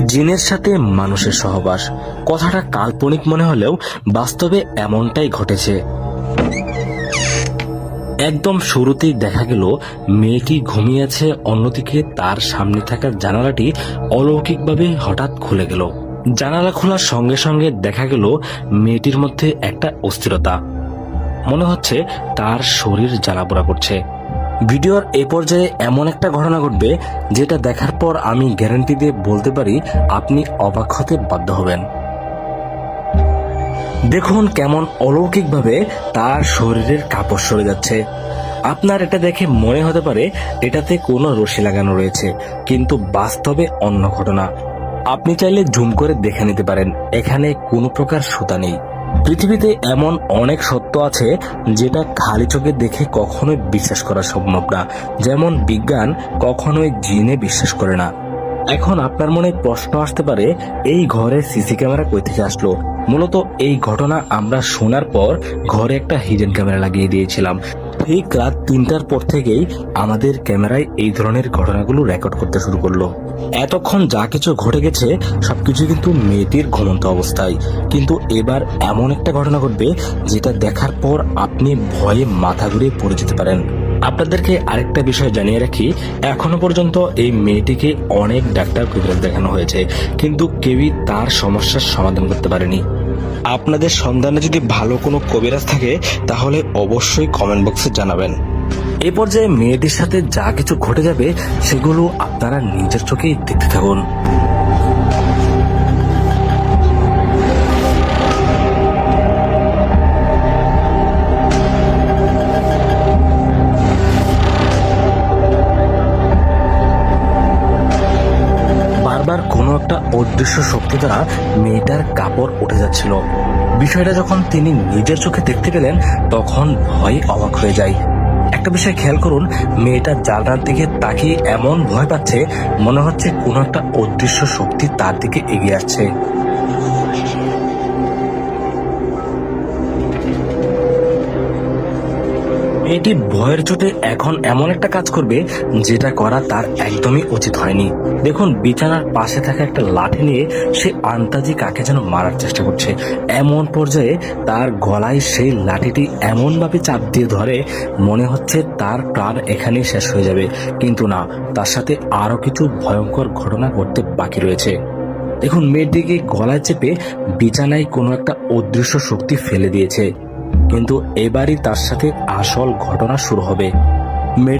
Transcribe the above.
জিনের সাথে মানুষের সহবাস, কথাটা কাল্পনিক মনে হলেও বাস্তবে এমনটাই ঘটেছে। একদম শুরুতেই দেখা গেল মেয়েটি ঘুমিয়েছে, অন্যদিকে তার সামনে থাকা জানালাটি অলৌকিকভাবে হঠাৎ খুলে গেল। জানালা খোলার সঙ্গে সঙ্গে দেখা গেল মেয়েটির মধ্যে একটা অস্থিরতা, মনে হচ্ছে তার শরীর জ্বালাপোড়া করছে। ভিডিওর এ পর্যায়ে এমন একটা ঘটনা ঘটবে যেটা দেখার পর আমি গ্যারান্টি দিয়ে বলতে পারি আপনি অবাক হতে বাধ্য হবেন। দেখুন কেমন অলৌকিকভাবে তার শরীরের কাপড় সরে যাচ্ছে। আপনার এটা দেখে মনে হতে পারে এটাতে কোনো রশি লাগানো রয়েছে, কিন্তু বাস্তবে অন্য ঘটনা। আপনি চাইলে জুম করে দেখে নিতে পারেন, এখানে কোনো প্রকার সুতা নেই। পৃথিবীতে এমন অনেক সত্য আছে যেটা খালি চোখে দেখে কখনোই বিশ্বাস করা সম্ভব না। যেমন বিজ্ঞান কখনোই জিনে বিশ্বাস করে না। এখন আপনার মনে প্রশ্ন আসতে পারে, এই ঘরে সিসি ক্যামেরা কই থেকে আসলো? মূলত এই ঘটনা আমরা শোনার পর ঘরে একটা হিডেন ক্যামেরা লাগিয়ে দিয়েছিলাম। ঠিক রাত 3টার পর থেকেই আমাদের ক্যামেরায় এই ধরনের ঘটনাগুলো রেকর্ড করতে শুরু করলো। এতক্ষণ যা কিছু ঘটে গেছে সবকিছু কিন্তু মেয়েটির ঘুমন্ত অবস্থায়, কিন্তু এবার এমন একটা ঘটনা ঘটবে যেটা দেখার পর আপনি ভয়ে মাথা ঘুরে পড়ে যেতে পারেন। আপনাদেরকে আরেকটা বিষয় জানিয়ে রাখি, এখনো পর্যন্ত এই মেয়েটিকে অনেক ডাক্তার কবিরাজ দেখানো হয়েছে, কিন্তু কেউই তার সমস্যার সমাধান করতে পারেনি। আপনাদের সন্ধানে যদি ভালো কোনো কবিরাজ থাকে তাহলে অবশ্যই কমেন্ট বক্সে জানাবেন। এ পর্যায়ে মেয়েটির সাথে যা কিছু ঘটে যাবে সেগুলো আপনারা নিজের চোখেই দেখতে থাকুন। বারবার কোনো একটা অদৃশ্য শক্তি দ্বারা মেয়েটার কাপড় উঠে যাচ্ছিল। বিষয়টা যখন তিনি নিজের চোখে দেখতে পেলেন তখন ভয়ে অবাক হয়ে যায়। একটা বিষয় খেয়াল করুন, মেয়েটা জানলার দিকে তাকিয়ে এমন ভয় পাচ্ছে মনে হচ্ছে কোনো একটা অদৃশ্য শক্তি তার দিকে এগিয়ে আসছে। মেয়েটি ভয়ের চোটে এখন এমন একটা কাজ করবে যেটা করা তার একদমই উচিত হয়নি। দেখুন, বিছানার পাশে থাকা একটা লাঠি নিয়ে সে আন্তাজি কাকে যেন মারার চেষ্টা করছে। এমন পর্যায়ে তার গলায় সেই লাঠিটি এমন ভাবে চাপ দিয়ে ধরে মনে হচ্ছে তার প্রাণ এখানেই শেষ হয়ে যাবে, কিন্তু না, তার সাথে আরো কিছু ভয়ঙ্কর ঘটনা ঘটতে বাকি রয়েছে। দেখুন, মেয়েটিকে গলায় চেপে বিছানায় কোনো একটা অদৃশ্য শক্তি ফেলে দিয়েছে, কিন্তু এবারই তার সাথে আসল ঘটনা শুরু হবে।